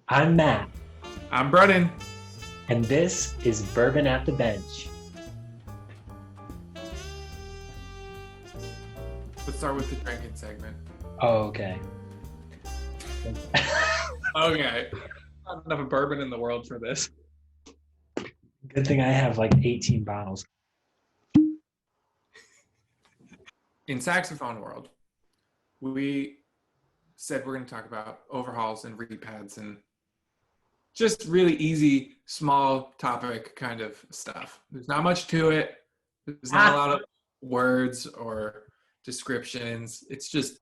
I'm Matt, I'm Brennan. and this is Bourbon at the Bench. Let's start with the drinking segment. Oh, okay. Okay. Not enough bourbon in the world for this. Good thing I have like 18 bottles. In saxophone world, we said we're going to talk about overhauls and repads and just really easy, small topic kind of stuff. There's not much to it. There's not a Ah, lot of words or descriptions. It's just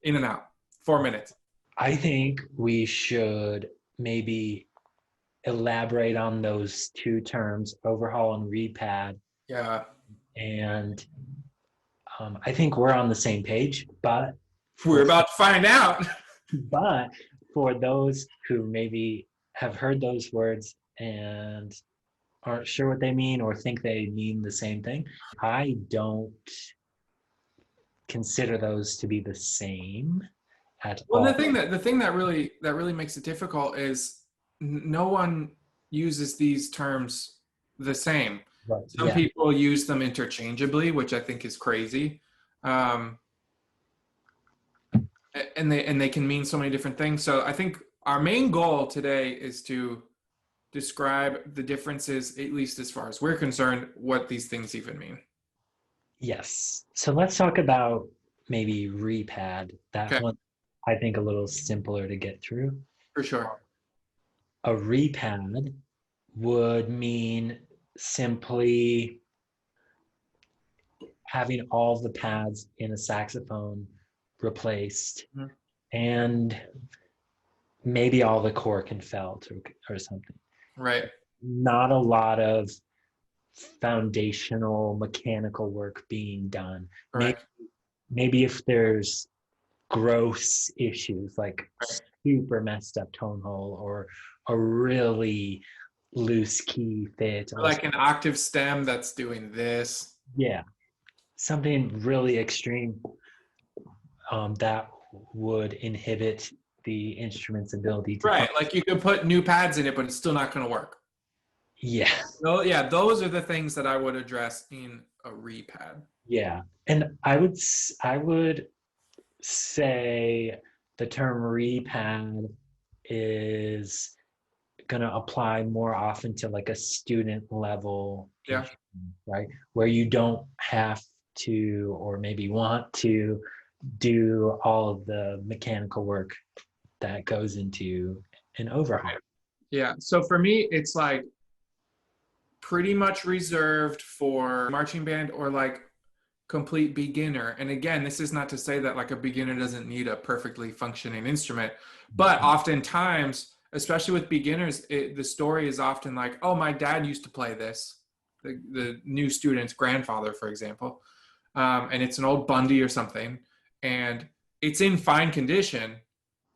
in and out. 4 minutes. I think we should maybe elaborate on those two terms, overhaul and repad. Yeah. And I think we're on the same page, but We're for about to find out. but for those who maybe have heard those words and aren't sure what they mean or think they mean the same thing, I don't consider those to be the same at Well, the all. thing that really makes it difficult is no one uses these terms the same. But Some yeah, people use them interchangeably, which I think is crazy. Um, and they can mean so many different things. So I think our main goal today is to describe the differences, at least as far as we're concerned, what these things even mean. yes. So let's talk about maybe repad. That Okay, one, I think, a little simpler to get through. for sure. A repad would mean simply having all the pads in a saxophone replaced Mhm. and maybe all the cork and felt or something. Right. Not a lot of foundational mechanical work being done. Maybe, Correct. maybe if there's gross issues like Right. super messed up tone hole or a really loose key fit Or or like an octave stem that's doing this. yeah, something really extreme that would inhibit the instrument's ability to Right. function. Like you could put new pads in it, but it's still not going to work. Yeah, Oh, yeah, those are the things that I would address in a repad. yeah, and I would say the term repad is going to apply more often to like a student level Yeah. instrument, right? Where you don't have to or maybe want to do all of the mechanical work that goes into an overhaul. Right. Yeah. So for me, it's like pretty much reserved for marching band or like complete beginner. And again, this is not to say that like a beginner doesn't need a perfectly functioning instrument, but oftentimes, especially with beginners, the story is often like, oh, my dad used to play this, the new student's grandfather, for example, and it's an old Bundy or something, and it's in fine condition,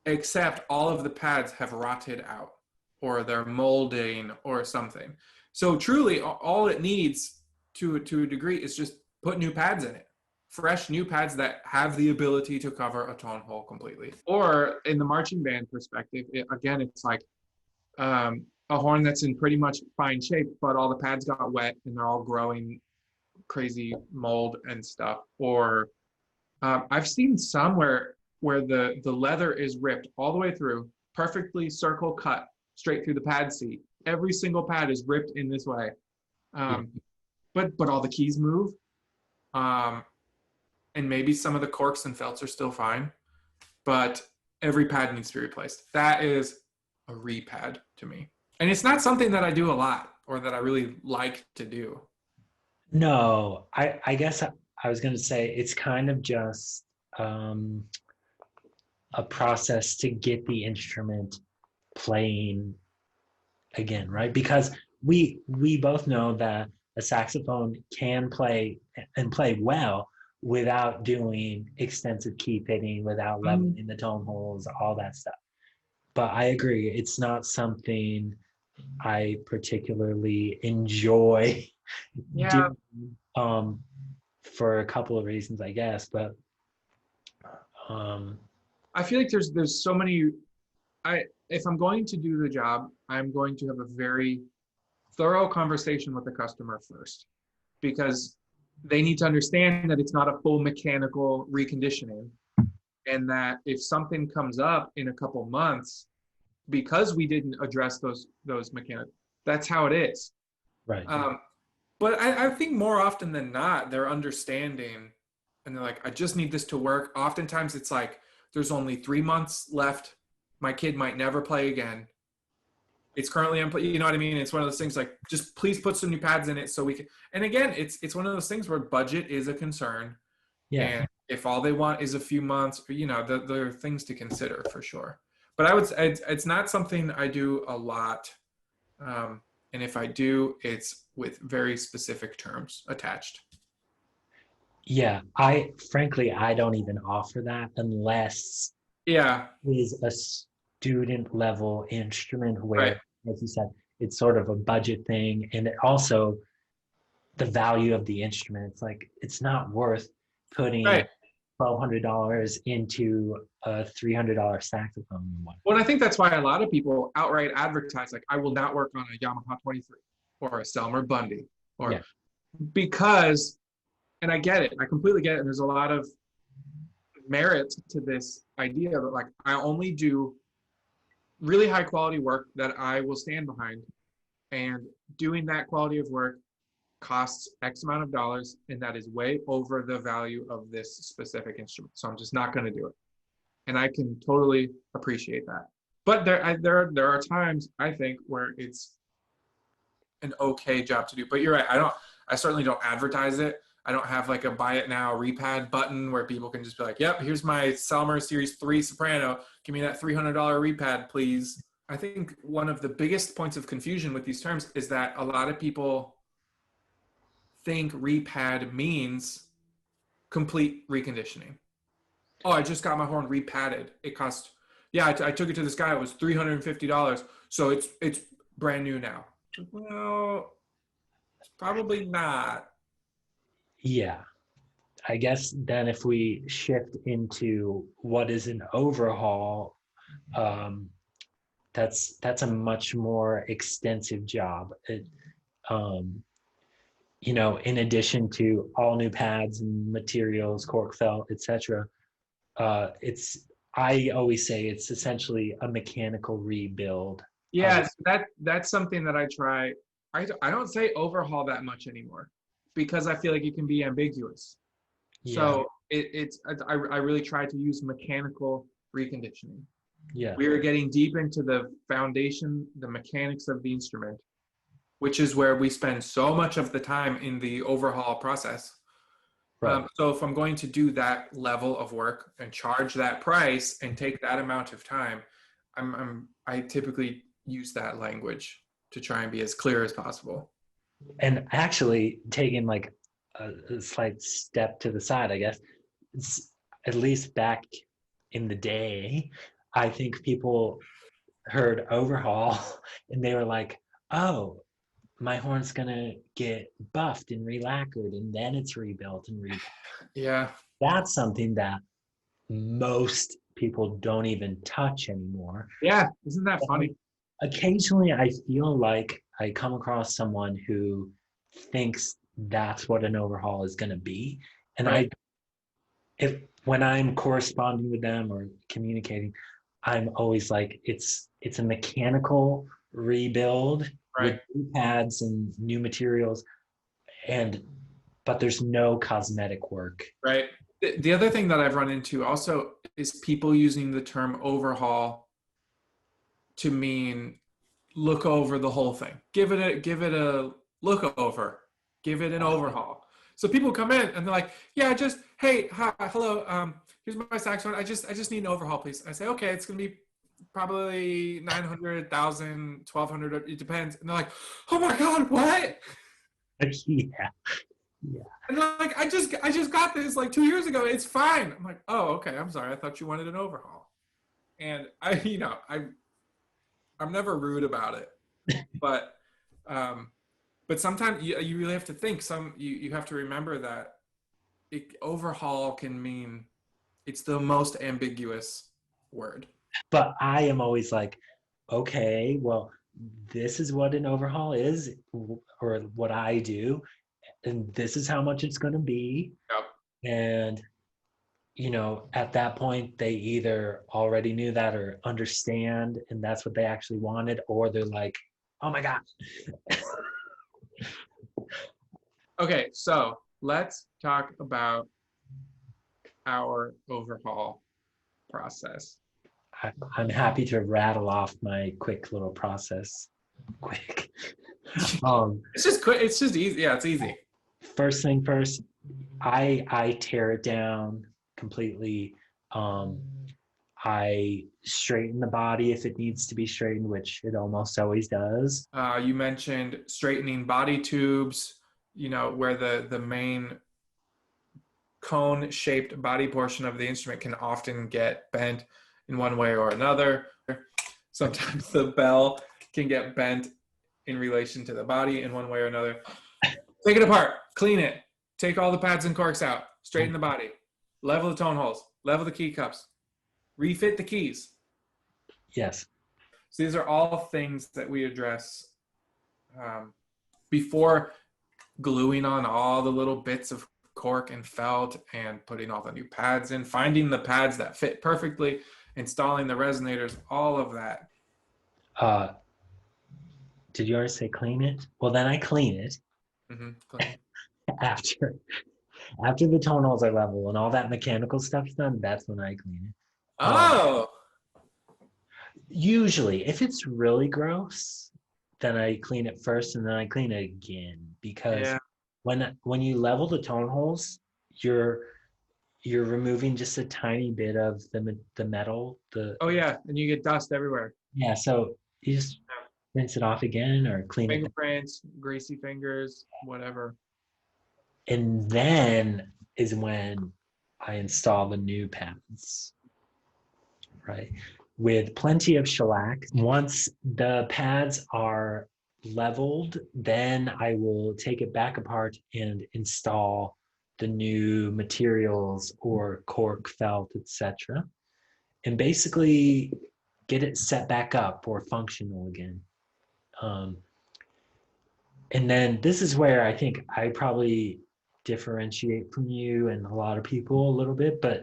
except all of the pads have rotted out or they're molding or something. So truly, all it needs to a degree is just put new pads in it, fresh new pads that have the ability to cover a tone hole completely. Or in the marching band perspective, again, it's like a horn that's in pretty much fine shape, but all the pads got wet and they're all growing crazy mold and stuff. Or I've seen some where the leather is ripped all the way through, perfectly circle cut straight through the pad seat. Every single pad is ripped in this way, Yeah. um, but all the keys move, um, and maybe some of the corks and felts are still fine, but every pad needs to be replaced. That is a repad to me, and it's not something that I do a lot or that I really like to do. No, I guess I was going to say it's kind of just um, a process to get the instrument playing again, right? Because we both know that a saxophone can play and play well without doing extensive key pitting, without Mm, leveling the tone holes, all that stuff. But I agree, it's not something I particularly enjoy yeah, doing um, for a couple of reasons, I guess. But um, I feel like there's so many. if I'm going to do the job, I'm going to have a very thorough conversation with the customer first, because they need to understand that it's not a full mechanical reconditioning, and that if something comes up in a couple months because we didn't address those mechanics, that's how it is. Right. But I think more often than not, they're understanding, and they're like, I just need this to work. Oftentimes it's like, there's only 3 months left. My kid might never play again. It's currently unplayed. You know what I mean? It's one of those things like, just please put some new pads in it so we can. And again, it's one of those things where budget is a concern. Yeah. And if all they want is a few months, there are things to consider for sure. But I would say it's not something I do a lot. And if I do, it's with very specific terms attached. Yeah. Frankly, I don't even offer that unless Yeah, it is a student level instrument right, where, as you said, it's sort of a budget thing. And it also, the value of the instrument, it's like, it's not worth putting right. $1,200 into a $300 saxophone. Well, I think that's why a lot of people outright advertise, like, I will not work on a Yamaha 23 or a Selmer Bundy, or Yeah. because, and I get it, I completely get it. And there's a lot of merit to this idea that, like, I only do really high quality work that I will stand behind, and doing that quality of work costs X amount of dollars, and that is way over the value of this specific instrument. So I'm just not going to do it. And I can totally appreciate that. But there are times, I think, where it's an okay job to do. But you're right. I certainly don't advertise it. I don't have like a buy it now Repad button where people can just be like, yep, here's my Selmer Series 3 soprano. Give me that $300 Repad, please. I think one of the biggest points of confusion with these terms is that a lot of people think Repad means complete reconditioning. Oh, I just got my horn repadded. It cost, yeah, I took it to this guy. It was $350. So it's brand new now. Well, probably not. Yeah. I guess then if we shift into what is an overhaul, um, that's a much more extensive job. Um, in addition to all new pads and materials, cork felt, etc. It's I always say it's essentially a mechanical rebuild of. Yeah, so that's something that I try. I don't say overhaul that much anymore, because I feel like it can be ambiguous. Yeah, So I really try to use mechanical reconditioning. yeah, We are getting deep into the foundation, the mechanics of the instrument, which is where we spend so much of the time in the overhaul process. right. So if I'm going to do that level of work and charge that price and take that amount of time, I typically use that language to try and be as clear as possible. And actually taking like a slight step to the side, I guess, it's, at least back in the day, I think people heard overhaul and they were like, oh, my horn's gonna get buffed and relacquered and then it's rebuilt and rebuilt. Yeah. That's something that most people don't even touch anymore. Yeah. Isn't that funny? Occasionally, I feel like I come across someone who thinks that's what an overhaul is going to be. And Right. if when I'm corresponding with them or communicating, I'm always like, it's a mechanical rebuild with Right. new pads and new materials, and but there's no cosmetic work. Right. The other thing that I've run into also is people using the term overhaul to mean look over the whole thing. Give it a look over. Give it an overhaul. So people come in and they're like, yeah, just hey, hi, hello, here's my saxophone. I just need an overhaul, please. I say, okay, it's gonna be probably 900, 1,000, 1,200. It depends. And they're like, oh my god, what? Yeah, yeah. And they're like, I just got this like 2 years ago. It's fine. I'm like, oh, okay. I'm sorry. I thought you wanted an overhaul. And I'm never rude about it, but um, but sometimes you really have to think. You have to remember that overhaul can mean, it's the most ambiguous word. But I am always like, okay, well, this is what an overhaul is, or what I do, and this is how much it's going to be. Yep. And, at that point, they either already knew that or understand, and that's what they actually wanted, or they're like, oh my God. Okay, so let's talk about our overhaul process. I'm happy to rattle off my quick little process. Quick. Um, It's just quick. It's just easy. Yeah, it's easy. First thing first, I tear it down completely. Um, I straighten the body if it needs to be straightened, which it almost always does. You mentioned straightening body tubes, where the main cone-shaped body portion of the instrument can often get bent in one way or another. Sometimes the bell can get bent in relation to the body in one way or another. Take it apart, clean it, take all the pads and corks out, straighten the body, level the tone holes, level the key cups, refit the keys. Yes. So these are all things that we address before gluing on all the little bits of cork and felt and putting all the new pads in, finding the pads that fit perfectly, installing the resonators, all of that. Uh, did you already say clean it? Well, then I clean it Clean. after after the tone holes are level and all that mechanical stuff's done. That's when I clean it. Oh, Usually, if it's really gross, then I clean it first and then I clean it again because yeah. when you level the tone holes, you're you're removing just a tiny bit of the metal. Oh, yeah. And you get dust everywhere. Yeah, so you just rinse it off again or clean it, Fingerprints, greasy fingers, whatever. and then is when I install the new pads, right? With plenty of shellac. Once the pads are leveled, then I will take it back apart and install the new materials or cork, felt, etc. And basically get it set back up or functional again. Um, and then this is where I think I probably differentiate from you and a lot of people a little bit, but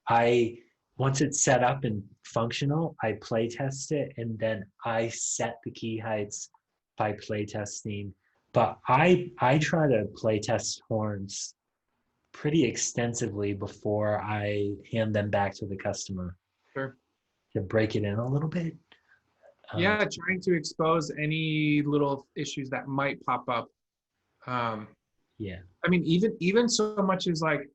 I once it's set up and functional, I play test it and then I set the key heights by play testing. But I try to play test horns pretty extensively before I hand them back to the customer Sure. to break it in a little bit. Yeah, trying to expose any little issues that might pop up. Um, Yeah. I mean, even so much as like,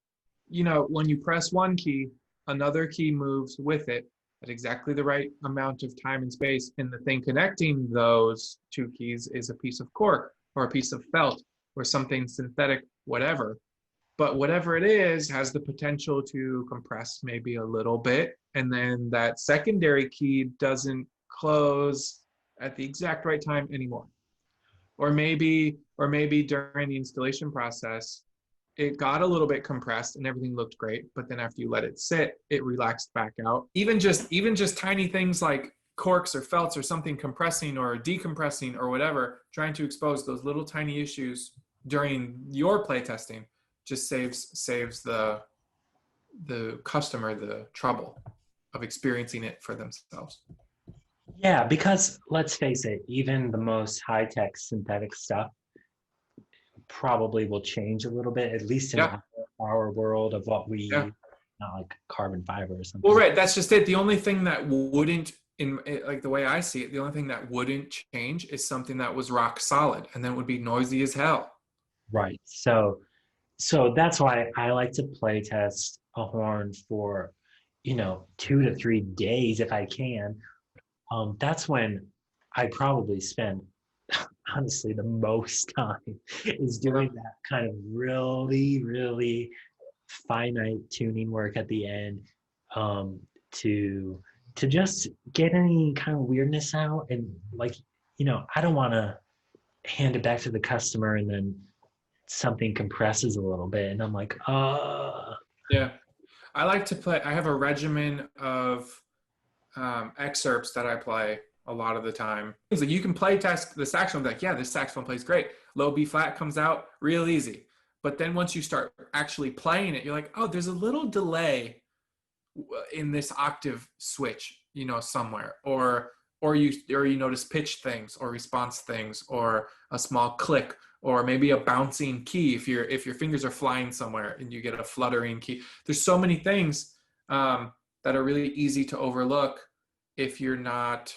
when you press one key, another key moves with it at exactly the right amount of time and space. And the thing connecting those two keys is a piece of cork or a piece of felt or something synthetic, whatever. But whatever it is has the potential to compress maybe a little bit. And then that secondary key doesn't close at the exact right time anymore. Or maybe during the installation process, it got a little bit compressed and everything looked great, but then after you let it sit, it relaxed back out. Even just tiny things like corks or felts or something compressing or decompressing or whatever, trying to expose those little tiny issues during your play testing just saves the customer the trouble of experiencing it for themselves. Yeah, because let's face it, even the most high-tech synthetic stuff probably will change a little bit, at least in Yeah, our world of what we yeah. use, not like carbon fiber or Well, something. right. That's just it. The only thing that wouldn't, like the way I see it, the only thing that wouldn't change is something that was rock solid, and then it would be noisy as hell. Right. So that's why I like to play test a horn for, 2 to 3 days if I can. That's when I probably spend honestly the most time is Yeah. doing that kind of really, really finite tuning work at the end, um, to just get any kind of weirdness out and like I don't want to hand it back to the customer and then something compresses a little bit and I'm like, Yeah. I like to play. I have a regimen of excerpts that I play a lot of the time. So you can play test the saxophone, like, yeah, this saxophone plays great. Low B flat comes out real easy. But then once you start actually playing it, you're like, oh, there's a little delay in this octave switch, somewhere, or you notice pitch things or response things or a small click or maybe a bouncing key if your fingers are flying somewhere and you get a fluttering key. There's so many things that are really easy to overlook if you're not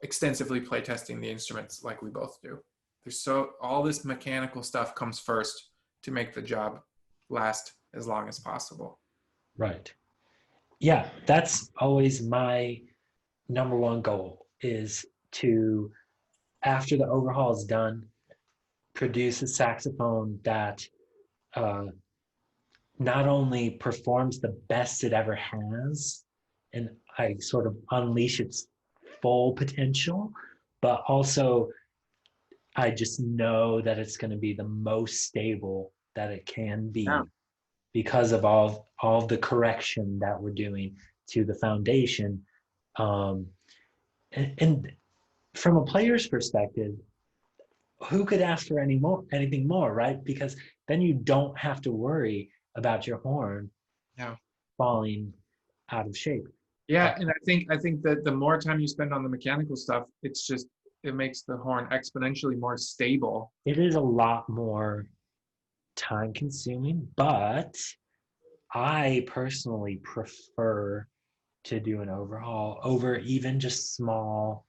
extensively playtesting the instruments like we both do. All this mechanical stuff comes first to make the job last as long as possible. Right. Yeah, that's always my number one goal is to, after the overhaul is done, produce a saxophone that uh, not only performs the best it ever has, and I sort of unleash its full potential, but also I just know that it's going to be the most stable that it can Yeah. be because of all the correction that we're doing to the foundation. Um, and from a player's perspective, who could ask for anything more, right? Because then you don't have to worry about your horn Yeah. falling out of shape. Yeah, and I think that the more time you spend on the mechanical stuff, it makes the horn exponentially more stable. It is a lot more time consuming, but I personally prefer to do an overhaul over even just small,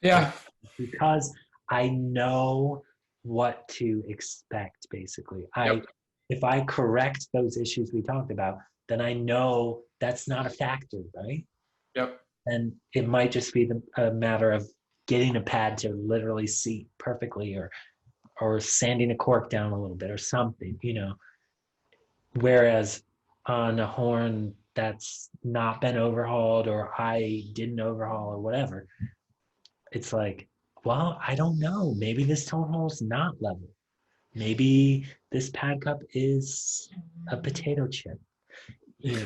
Yeah. because I know what to expect basically. Yep. If I correct those issues we talked about, then I know that's not a factor, right? Yep. And it might just be a matter of getting a pad to literally seat perfectly, or sanding a cork down a little bit or something. Whereas on a horn that's not been overhauled, or I didn't overhaul or whatever, it's like, well, I don't know. Maybe this tone hole is not level. Maybe this pad cup is a potato chip. You know,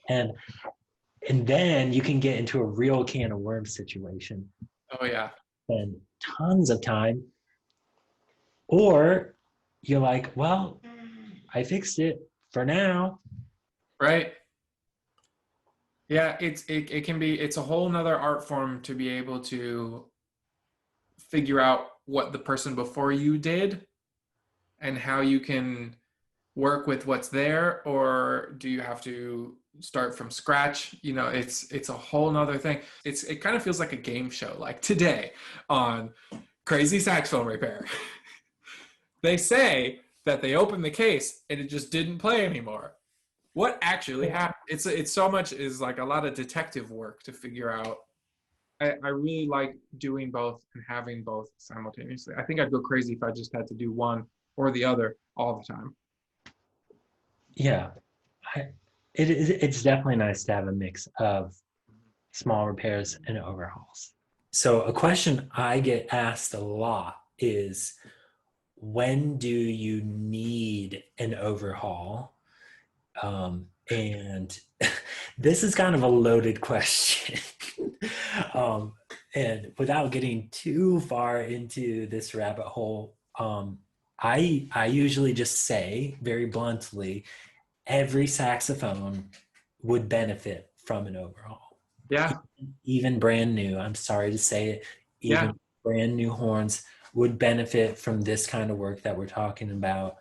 and and then you can get into a real can of worms situation Oh yeah. and tons of time. Or you're like, well, I fixed it for now. Right. Yeah, it can be it's a whole nother art form to be able to figure out what the person before you did and how you can work with what's there, or do you have to start from scratch? It's a whole nother thing. It kind of feels like a game show, like today on Crazy Saxophone Repair. They say that they opened the case and it just didn't play anymore. What actually happened? It's so much is like a lot of detective work to figure out. I really like doing both and having both simultaneously. I think I'd go crazy if I just had to do one or the other all the time. Yeah, it's definitely nice to have a mix of small repairs and overhauls. So a question I get asked a lot is, when do you need an overhaul? And this is kind of a loaded question. um, and without getting too far into this rabbit hole, I usually just say very bluntly, every saxophone would benefit from an overhaul. Yeah. Even brand new, I'm sorry to say it, Yeah. even brand new horns would benefit from this kind of work that we're talking about.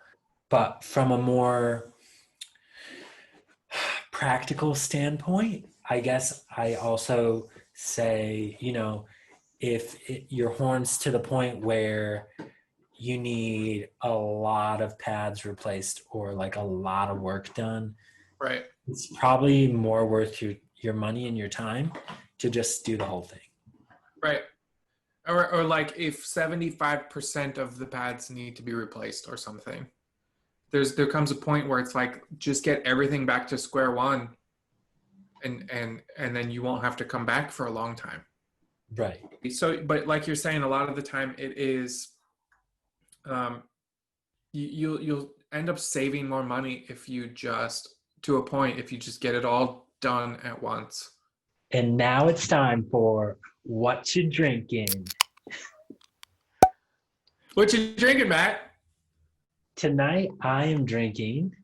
But from a more practical standpoint, I guess I also say, if your horn's to the point where you need a lot of pads replaced or like a lot of work done, Right. it's probably more worth your money and your time to just do the whole thing. Right. Or like if 75% of the pads need to be replaced or something. There comes a point where it's like just get everything back to square one, and then you won't have to come back for a long time. Right. So, but like you're saying, a lot of the time it is, um, you'll end up saving more money if you just, to a point, if you just get it all done at once. And now it's time for what you drinking. What you drinking, Matt? Tonight I am drinking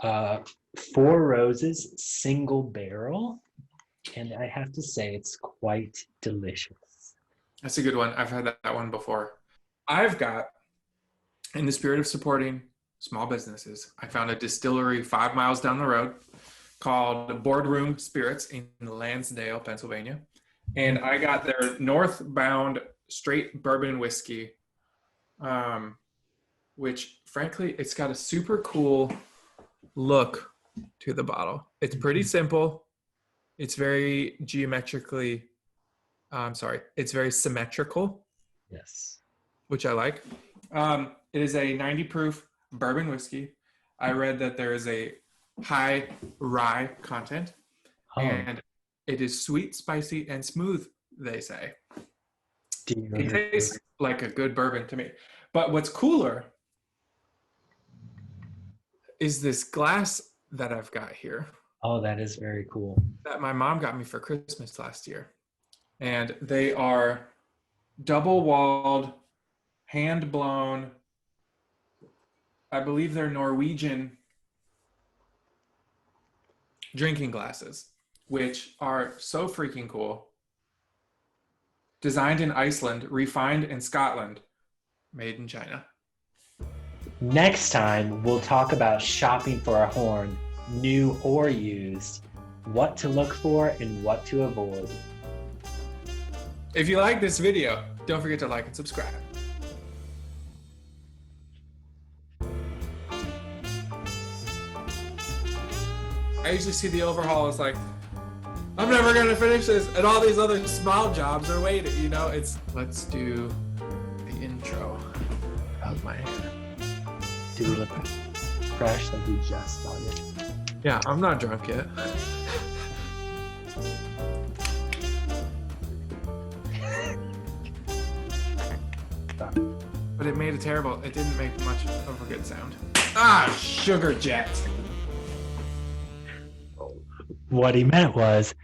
Four Roses single barrel, and I have to say it's quite delicious. That's a good one. I've had that one before. I've got, in the spirit of supporting small businesses, I found a distillery 5 miles down the road called Boardroom Spirits in Lansdale, Pennsylvania. And I got their northbound straight bourbon whiskey, which frankly, it's got a super cool look to the bottle. It's pretty simple. It's very it's very symmetrical. Yes. Which I like. It is a 90 proof bourbon whiskey. I read that there is a high rye content, and it is sweet, spicy, and smooth, they say. It tastes like a good bourbon to me. But what's cooler is this glass that I've got here. Oh, that is very cool. That my mom got me for Christmas last year. And they are double walled, hand blown. I believe they're Norwegian drinking glasses, which are so freaking cool. Designed in Iceland, refined in Scotland, made in China. Next time, we'll talk about shopping for a horn, new or used, what to look for and what to avoid. If you like this video, don't forget to like and subscribe. I usually see the overhaul as like, I'm never gonna finish this, and all these other small jobs are waiting, you know? Let's do the intro of my hair. Do we look fresh like we just started? Yeah, I'm not drunk yet. But it made it didn't make much of a good sound. Ah, sugar jet. What he meant was,